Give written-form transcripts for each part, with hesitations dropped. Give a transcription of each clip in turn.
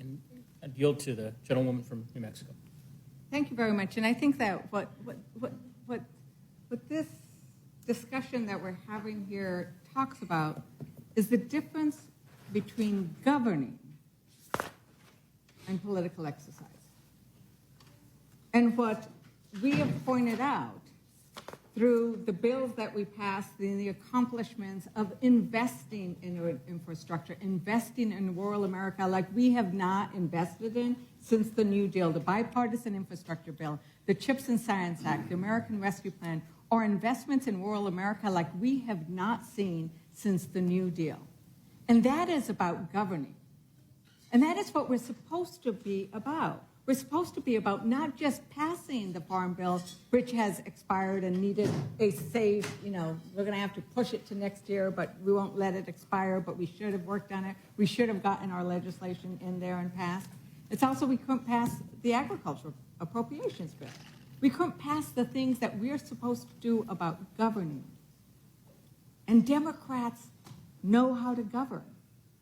And I'd yield to the gentlewoman from New Mexico. Thank you very much. And I think that what this discussion that we're having here talks about is the difference between governing and political exercise. And what we have pointed out through the bills that we passed, the accomplishments of investing in infrastructure, investing in rural America like we have not invested in since the New Deal, the bipartisan infrastructure bill, the CHIPS and Science Act, the American Rescue Plan, or investments in rural America like we have not seen since the New Deal. And that is about governing. And that is what we're supposed to be about. We're supposed to be about not just passing the Farm Bill, which has expired and needed a safe, we're going to have to push it to next year, but we won't let it expire, but we should have worked on it. We should have gotten our legislation in there and passed. It's also we couldn't pass the agricultural appropriations bill. We couldn't pass the things that we're supposed to do about governing. And Democrats know how to govern.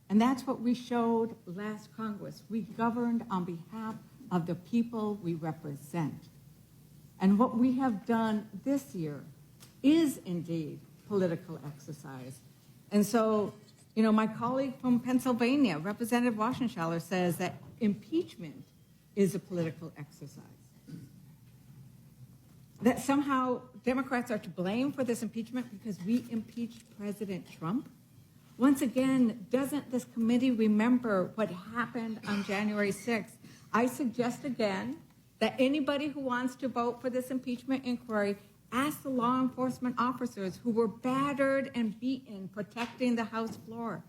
And that's what we showed last Congress. We governed on behalf of the people we represent. And what we have done this year is indeed political exercise. And so, my colleague from Pennsylvania, Representative Waschenschauer, says that impeachment is a political exercise. That somehow Democrats are to blame for this impeachment because we impeached President Trump. Once again, doesn't this committee remember what happened on January 6th? I suggest again that anybody who wants to vote for this impeachment inquiry ask the law enforcement officers who were battered and beaten protecting the House floor.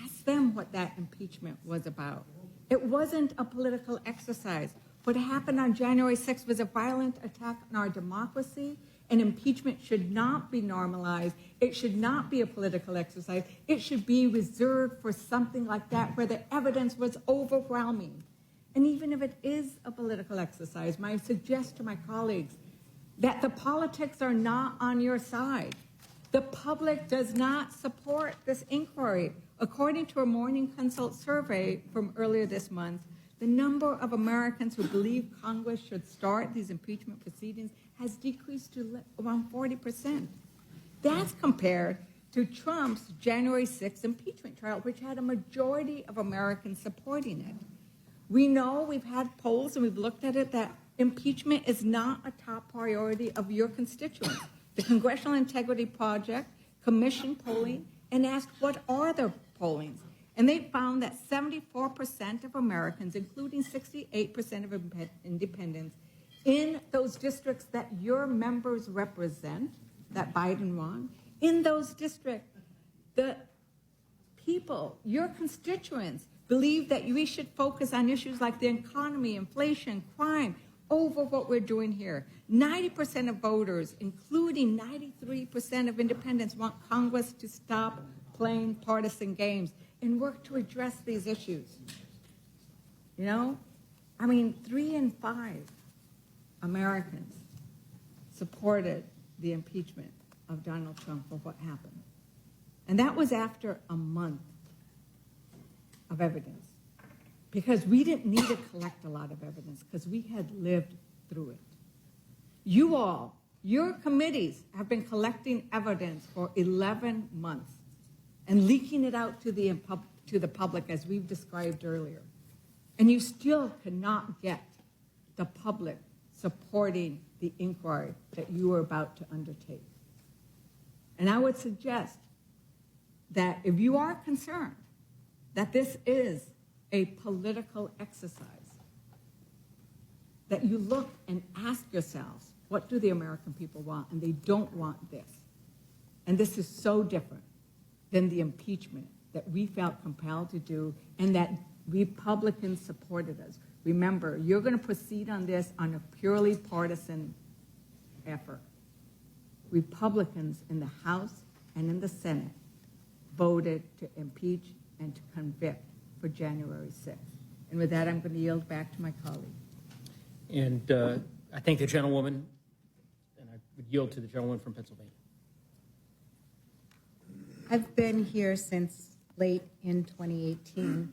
Ask them what that impeachment was about. It wasn't a political exercise. What happened on January 6th was a violent attack on our democracy, and impeachment should not be normalized. It should not be a political exercise. It should be reserved for something like that where the evidence was overwhelming. And even if it is a political exercise, I suggest to my colleagues that the politics are not on your side. The public does not support this inquiry. According to a Morning Consult survey from earlier this month, the number of Americans who believe Congress should start these impeachment proceedings has decreased to around 40%. That's compared to Trump's January 6th impeachment trial, which had a majority of Americans supporting it. We know, we've had polls and we've looked at it, that impeachment is not a top priority of your constituents. The Congressional Integrity Project commissioned polling and asked what are the pollings. And they found that 74% of Americans, including 68% of independents, in those districts that your members represent, that Biden won, in those districts, the people, your constituents, believe that we should focus on issues like the economy, inflation, crime, over what we're doing here. 90% of voters, including 93% of independents, want Congress to stop playing partisan games and work to address these issues. 3 in 5 Americans supported the impeachment of Donald Trump for what happened. And that was after a month of evidence, because we didn't need to collect a lot of evidence because we had lived through it. You all, your committees have been collecting evidence for 11 months and leaking it out to the public as we've described earlier. And you still cannot get the public supporting the inquiry that you are about to undertake. And I would suggest that if you are concerned that this is a political exercise, that you look and ask yourselves, what do the American people want? And they don't want this. And this is so different than the impeachment that we felt compelled to do and that Republicans supported us. Remember, you're going to proceed on this on a purely partisan effort. Republicans in the House and in the Senate voted to impeach and to convict for January 6th. And with that, I'm going to yield back to my colleague. And I thank the gentlewoman, and I would yield to the gentlewoman from Pennsylvania. I've been here since late in 2018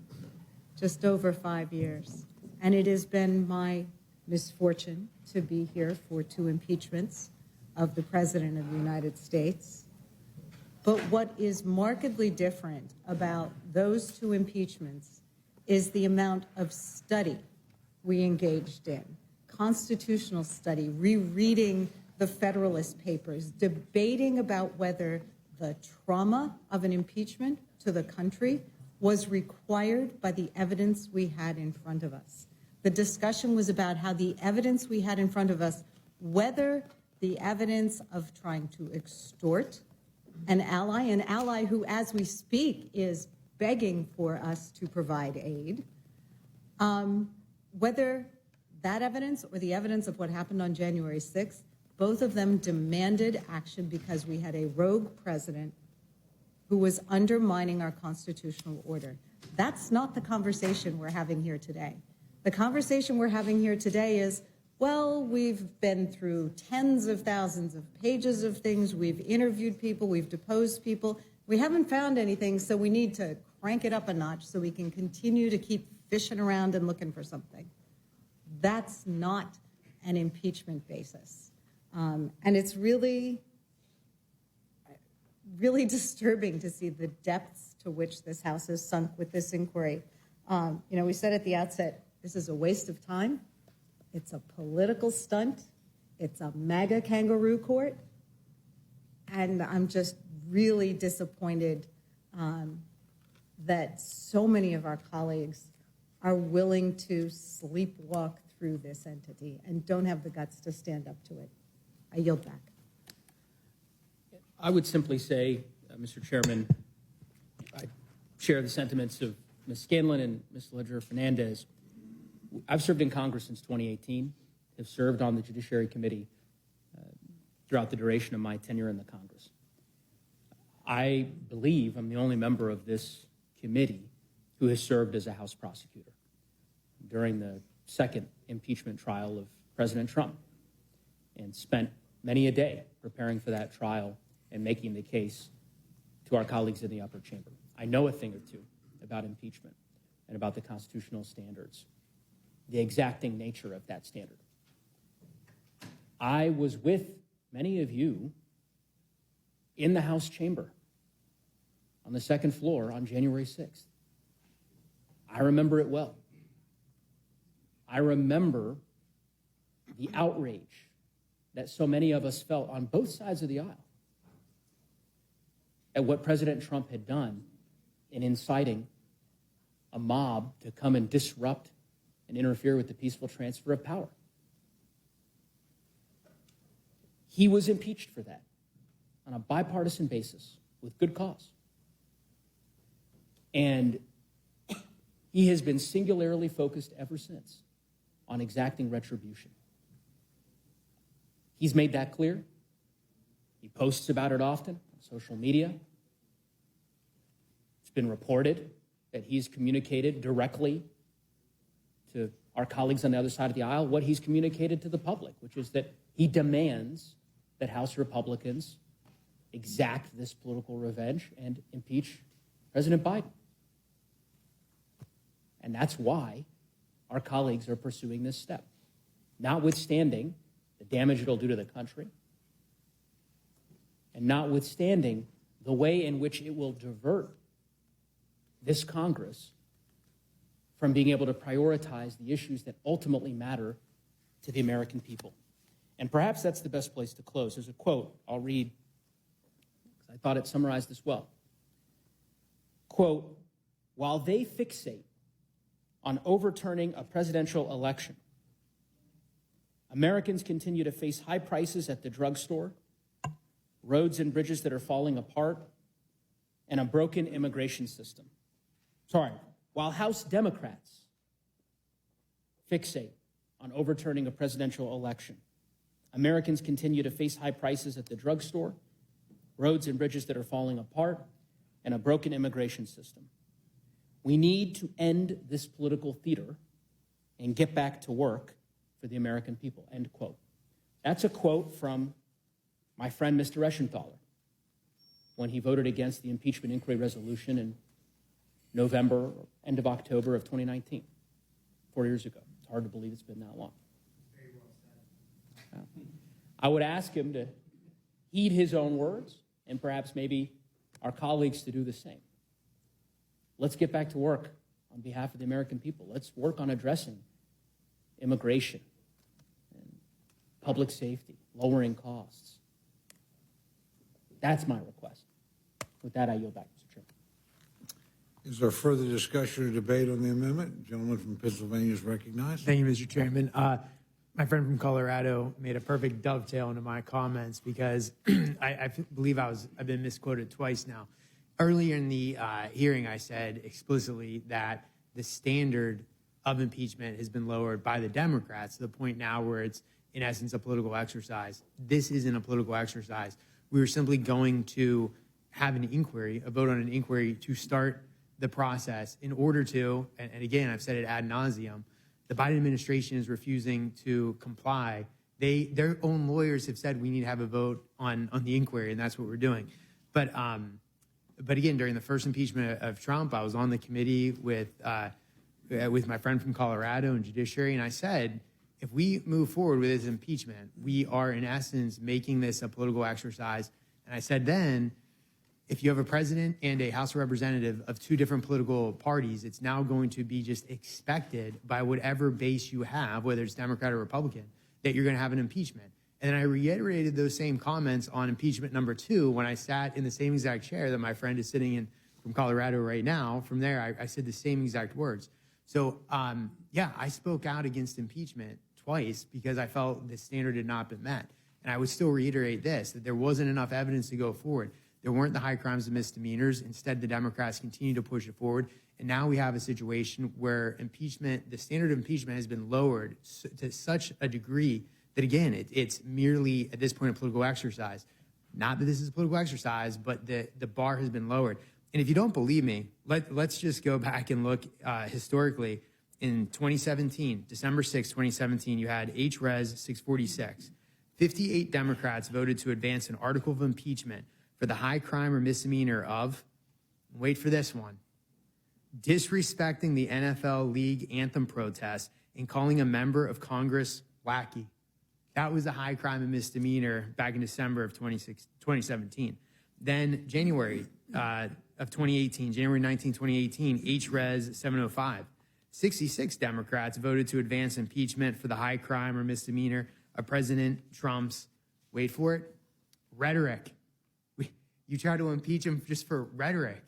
just over 5 years. And it has been my misfortune to be here for 2 impeachments of the President of the United States. But what is markedly different about those 2 impeachments is the amount of study we engaged in, constitutional study, rereading the Federalist Papers, debating about whether the trauma of an impeachment to the country was required by the evidence we had in front of us. The discussion was about how the evidence we had in front of us, whether the evidence of trying to extort an ally who, as we speak, is begging for us to provide aid, whether that evidence or the evidence of what happened on January 6th, both of them demanded action because we had a rogue president who was undermining our constitutional order. That's not the conversation we're having here today. The conversation we're having here today is, well, we've been through tens of thousands of pages of things, we've interviewed people, we've deposed people, we haven't found anything, so we need to crank it up a notch so we can continue to keep fishing around and looking for something. That's not an impeachment basis. And it's really, really disturbing to see the depths to which this House has sunk with this inquiry. We said at the outset, this is a waste of time. It's a political stunt. It's a MAGA kangaroo court. And I'm just really disappointed that so many of our colleagues are willing to sleepwalk through this entity and don't have the guts to stand up to it. I yield back. I would simply say, Mr. Chairman, I share the sentiments of Ms. Scanlon and Ms. Ledger-Fernandez. I've served in Congress since 2018, have served on the Judiciary Committee throughout the duration of my tenure in the Congress. I believe I'm the only member of this committee who has served as a House prosecutor during the second impeachment trial of President Trump and spent many a day preparing for that trial and making the case to our colleagues in the upper chamber. I know a thing or two about impeachment and about the constitutional standards, the exacting nature of that standard. I was with many of you in the House chamber on the second floor on January 6th. I remember it well. I remember the outrage that so many of us felt on both sides of the aisle at what President Trump had done in inciting a mob to come and disrupt and interfere with the peaceful transfer of power. He was impeached for that on a bipartisan basis with good cause. And he has been singularly focused ever since on exacting retribution. He's made that clear. He posts about it often on social media. It's been reported that he's communicated directly to our colleagues on the other side of the aisle what he's communicated to the public, which is that he demands that House Republicans exact this political revenge and impeach President Biden. And that's why our colleagues are pursuing this step, notwithstanding the damage it'll do to the country, and notwithstanding the way in which it will divert this Congress from being able to prioritize the issues that ultimately matter to the American people. And perhaps that's the best place to close. There's a quote I'll read because I thought it summarized this well. Quote, "While they fixate on overturning a presidential election, Americans continue to face high prices at the drugstore, roads and bridges that are falling apart, and a broken immigration system." While House Democrats fixate on overturning a presidential election, Americans continue to face high prices at the drugstore, roads and bridges that are falling apart, and a broken immigration system. We need to end this political theater and get back to work for the American people, end quote. That's a quote from my friend, Mr. Eschenthaler, when he voted against the impeachment inquiry resolution and November, or end of October of 2019, 4 years ago. It's hard to believe it's been that long. I would ask him to heed his own words and perhaps maybe our colleagues to do the same. Let's get back to work on behalf of the American people. Let's work on addressing immigration and public safety, lowering costs. That's my request. With that, I yield back, Mr. Chairman. Is there further discussion or debate on the amendment? The gentleman from Pennsylvania is recognized. Thank you, Mr. Chairman. My friend from Colorado made a perfect dovetail into my comments because I believe I've been misquoted twice now. Earlier in the hearing, I said explicitly that the standard of impeachment has been lowered by the Democrats to the point now where it's, in essence, a political exercise. This isn't a political exercise. We were simply going to have an inquiry, a vote on an inquiry to start the process in order to, and again, I've said it ad nauseum, the Biden administration is refusing to comply. Their own lawyers have said we need to have a vote on the inquiry, and that's what we're doing. But again, during the first impeachment of Trump, I was on the committee with my friend from Colorado and Judiciary, and I said, if we move forward with this impeachment, we are in essence making this a political exercise. And I said then, if you have a president and a House of Representative of two different political parties, it's now going to be just expected by whatever base you have, whether it's Democrat or Republican, that you're going to have an impeachment. And then I reiterated those same comments on impeachment number 2 when I sat in the same exact chair that my friend is sitting in from Colorado right now. From there, I said the same exact words. So, yeah, I spoke out against impeachment twice because I felt the standard had not been met. And I would still reiterate this, that there wasn't enough evidence to go forward. There weren't the high crimes and misdemeanors. Instead, the Democrats continue to push it forward. And now we have a situation where impeachment, the standard of impeachment has been lowered to such a degree that, again, it's merely, at this point, a political exercise. Not that this is a political exercise, but the bar has been lowered. And if you don't believe me, let's just go back and look historically. In 2017, December 6, 2017, you had H-Res 646. 58 Democrats voted to advance an article of impeachment for the high crime or misdemeanor of, wait for this one, disrespecting the NFL league anthem protest and calling a member of Congress wacky. That was a high crime and misdemeanor back in December of 2017. Then January of 2018, January 19, 2018, H-Res 705. 66 Democrats voted to advance impeachment for the high crime or misdemeanor of President Trump's, wait for it, rhetoric. You try to impeach him just for rhetoric.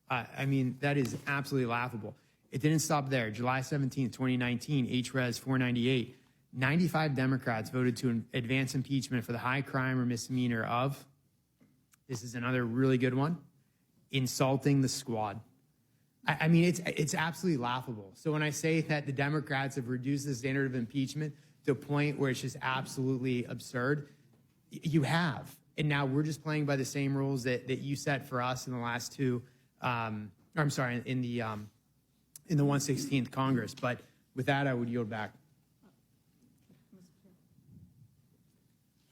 I mean, that is absolutely laughable. It didn't stop there. July 17, 2019, H-Res 498. 95 Democrats voted to advance impeachment for the high crime or misdemeanor of, this is another really good one, insulting the squad. I mean, it's absolutely laughable. So when I say that the Democrats have reduced the standard of impeachment to a point where it's just absolutely absurd, you have. And now we're just playing by the same rules that you set for us in the last two, in the 116th Congress. But with that, I would yield back.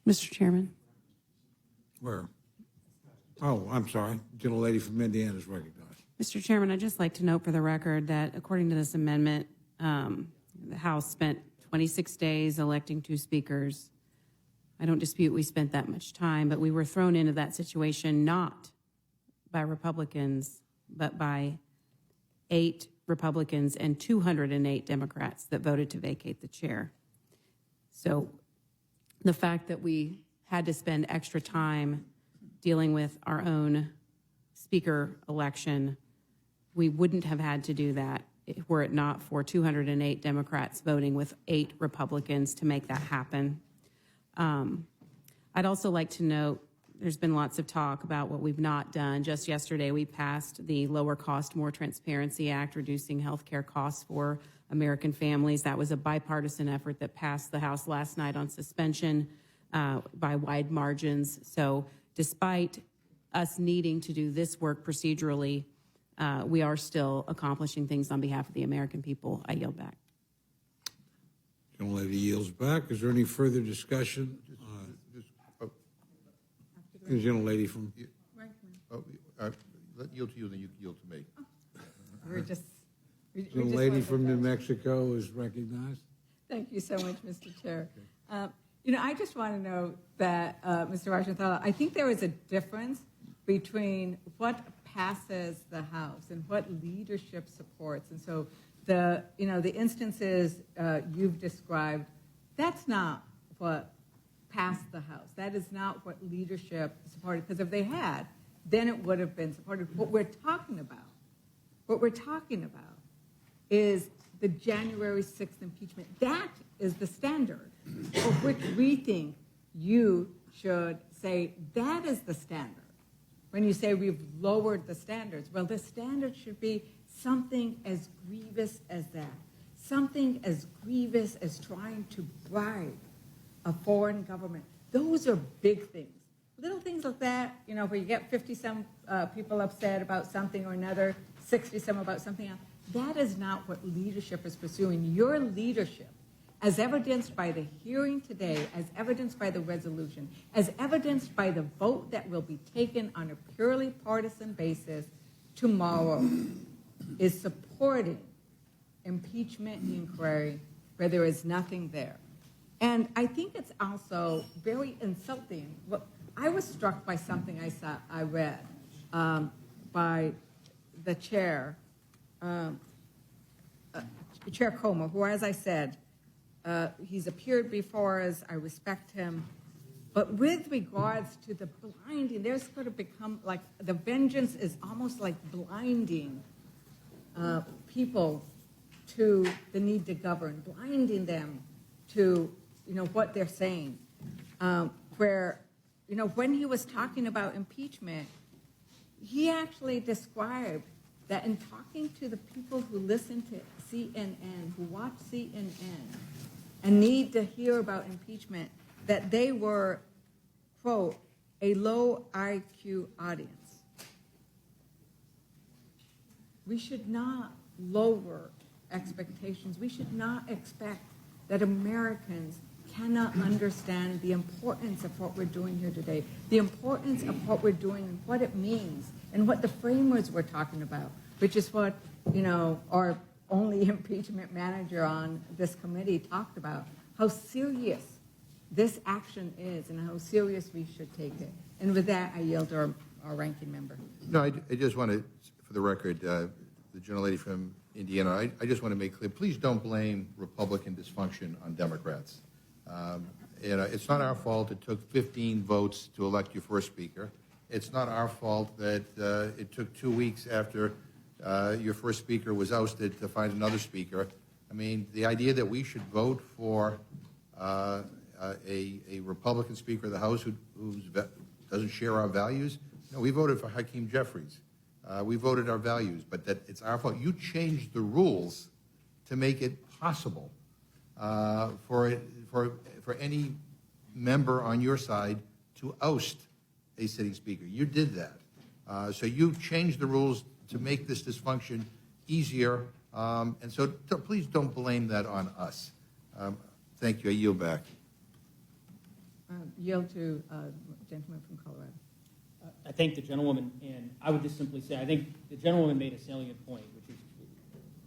Mr. Chairman. Where? Oh, I'm sorry. Gentlelady from Indiana is recognized. Mr. Chairman, I'd just like to note for the record that according to this amendment, the House spent 26 days electing 2 speakers. I don't dispute we spent that much time, but we were thrown into that situation not by Republicans, but by 8 Republicans and 208 Democrats that voted to vacate the chair. So the fact that we had to spend extra time dealing with our own speaker election, we wouldn't have had to do that were it not for 208 Democrats voting with 8 Republicans to make that happen. I'd also like to note there's been lots of talk about what we've not done. Just yesterday, we passed the Lower Cost, More Transparency Act, reducing health care costs for American families. That was a bipartisan effort that passed the House last night on suspension by wide margins. So despite us needing to do this work procedurally, we are still accomplishing things on behalf of the American people. I yield back. Gentlelady yields back. Is there any further discussion? The gentlelady from... Yield to you, then you yield to me. we're just. we The just lady wanted from to- New Mexico is recognized. Thank you so much, Mr. Chair. I just want to know that, Mr. Rajanthala, I think there is a difference between what passes the House and what leadership supports. And so the instances you've described, that's not what passed the House. That is not what leadership supported, because if they had, then it would have been supported. What we're talking about is the January 6th impeachment. That is the standard for which we think you should say that is the standard. When you say we've lowered the standards, well, the standard should be something as grievous as that, something as grievous as trying to bribe a foreign government. Those are big things. Little things like that, where you get 50-some people upset about something or another, 60-some about something else. That is not what leadership is pursuing. Your leadership, as evidenced by the hearing today, as evidenced by the resolution, as evidenced by the vote that will be taken on a purely partisan basis tomorrow, is supporting impeachment inquiry where there is nothing there. And I think it's also very insulting. I was struck by something I read by the chair, Chair Comer, who, as I said, he's appeared before us. I respect him. But with regards to the blinding, there's going to become like the vengeance is almost like blinding people to the need to govern, blinding them to what they're saying. Where when he was talking about impeachment, he actually described that in talking to the people who listen to CNN, who watch CNN, and need to hear about impeachment, that they were, quote, a low IQ audience. We should not lower expectations. We should not expect that Americans cannot understand the importance of what we're doing here today, the importance of what we're doing and what it means, and what the framers were talking about, which is what, our only impeachment manager on this committee talked about, how serious this action is and how serious we should take it. And with that, I yield to our ranking member. No, I just want to, for the record, the gentlelady from Indiana, I just want to make clear, please don't blame Republican dysfunction on Democrats. It's not our fault it took 15 votes to elect your first speaker. It's not our fault that it took 2 weeks after your first speaker was ousted to find another speaker. I mean, the idea that we should vote for a Republican Speaker of the House who doesn't share our values, no, we voted for Hakeem Jeffries. We voted our values, but that it's our fault. You changed the rules to make it possible for any member on your side to oust a sitting speaker. You did that. So you changed the rules to make this dysfunction easier. And so please don't blame that on us. Thank you. I yield back. Yield to gentleman from Colorado. I thank the gentlewoman, and I would just simply say I think the gentlewoman made a salient point, which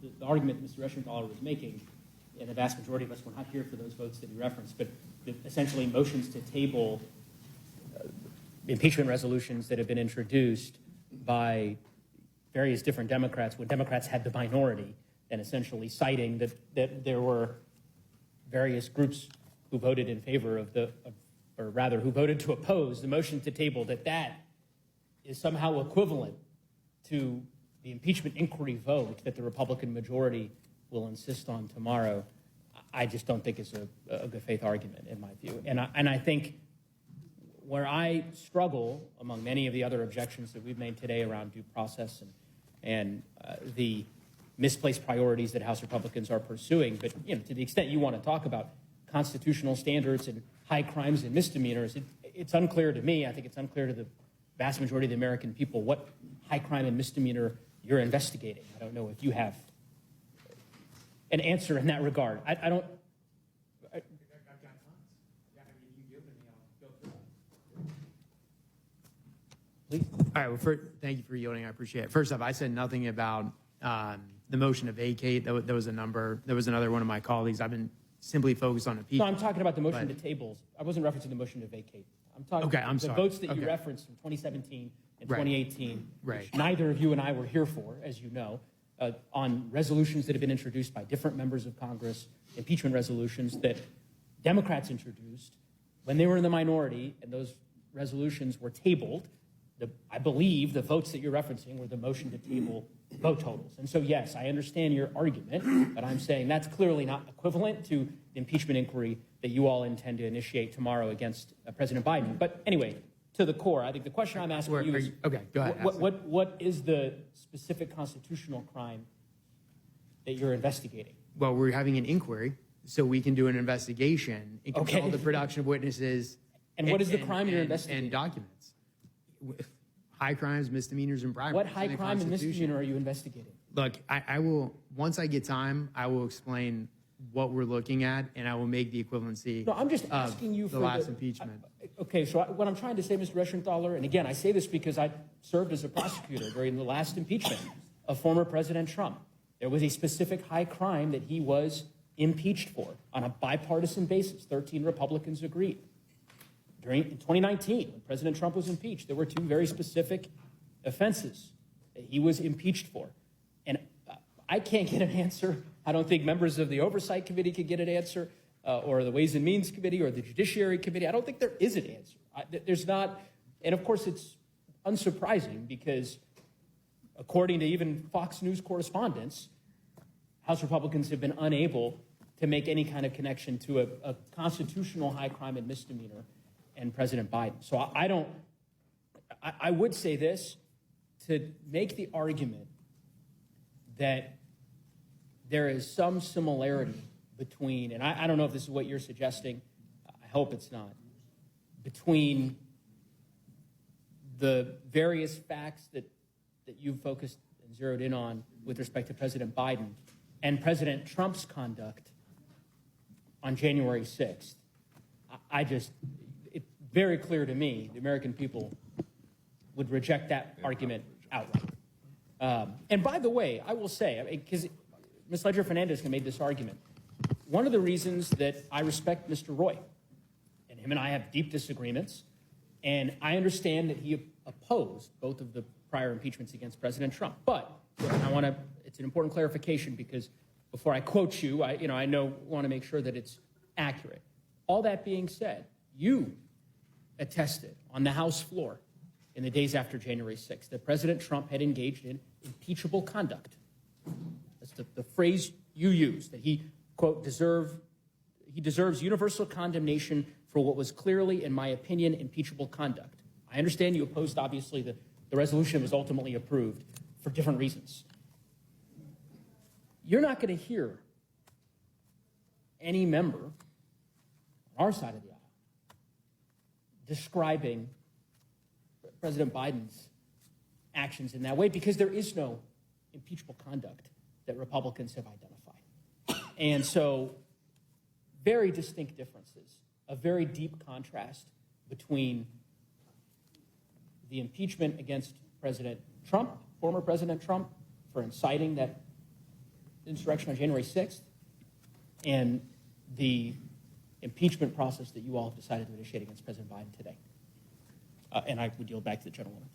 is the argument that Mr. Reschenthaler was making, and the vast majority of us were not here for those votes that he referenced, but essentially motions to table impeachment resolutions that have been introduced by various different Democrats when Democrats had the minority, and essentially citing that there were various groups who voted in favor of or rather who voted to oppose the motion to table, that is somehow equivalent to the impeachment inquiry vote that the Republican majority will insist on tomorrow. I just don't think it's a good faith argument in my view. And I think where I struggle among many of the other objections that we've made today around due process and the misplaced priorities that House Republicans are pursuing, but to the extent you want to talk about constitutional standards and high crimes and misdemeanors, it's unclear to me, I think it's unclear to the vast majority of the American people what high crime and misdemeanor you're investigating. I don't know if you have an answer in that regard. I don't. I've got tons. Yeah, I mean, you give it to me, I'll go through them. Please. All right, well, thank you for yielding. I appreciate it. First off, I said nothing about the motion to vacate, there was another one of my colleagues. I've been simply focused on No, impeachment. I'm talking about the motion to But- table. I wasn't referencing the motion to vacate. I'm talking Okay, I'm the sorry. votes that you Okay. referenced from 2017 and Right. 2018, Right. which neither of you and I were here for, as you know, on resolutions that have been introduced by different members of Congress, impeachment resolutions that Democrats introduced when they were in the minority, and those resolutions were tabled. I believe the votes that you're referencing were the motion to table vote totals. And so, yes, I understand your argument, but I'm saying that's clearly not equivalent to the impeachment inquiry that you all intend to initiate tomorrow against President Biden. But anyway, to the core, I think the question I'm asking you is, Okay, go ahead. what is the specific constitutional crime that you're investigating? Well, we're having an inquiry, so we can do an investigation and control Okay. the production of witnesses. And what is the crime you're investigating? And documents. High crimes, misdemeanors, and bribery. What It's in high the crime and Constitution. misdemeanor are you investigating? Look, I will, once I get time, I will explain what we're looking at, and I will make the equivalency No, I'm just of asking you for the last impeachment. Okay, so what I'm trying to say, Mr. Reschenthaler, and again, I say this because I served as a prosecutor during the last impeachment of former President Trump. There was a specific high crime that he was impeached for on a bipartisan basis. 13 Republicans agreed. In 2019, when President Trump was impeached, there were two very specific offenses that he was impeached for. And I can't get an answer. I don't think members of the Oversight Committee could get an answer, or the Ways and Means Committee, or the Judiciary Committee. I don't think there is an answer. There's not, and of course it's unsurprising because according to even Fox News correspondents, House Republicans have been unable to make any kind of connection to a constitutional high crime and misdemeanor and President Biden. So I would say this, to make the argument that there is some similarity between, and I don't know if this is what you're suggesting, I hope it's not, between the various facts that you've focused and zeroed in on with respect to President Biden and President Trump's conduct on January 6th. It's very clear to me the American people would reject that argument outright. And by the way, I will say, because Ms. Ledger-Fernandez made this argument, one of the reasons that I respect Mr. Roy, and him and I have deep disagreements, and I understand that he opposed both of the prior impeachments against President Trump. But it's an important clarification because before I quote you, I want to make sure that it's accurate. All that being said, you attested on the House floor in the days after January 6th that President Trump had engaged in impeachable conduct. That's the phrase you used, that he, quote, he deserves universal condemnation for what was clearly, in my opinion, impeachable conduct. I understand you opposed, obviously, the resolution was ultimately approved for different reasons. You're not going to hear any member on our side of the aisle describing President Biden's actions in that way because there is no impeachable conduct that Republicans have identified. And so very distinct differences, a very deep contrast between the impeachment against President Trump, former President Trump, for inciting that insurrection on January 6th, and the impeachment process that you all have decided to initiate against President Biden today. And I would yield back to the gentlewoman.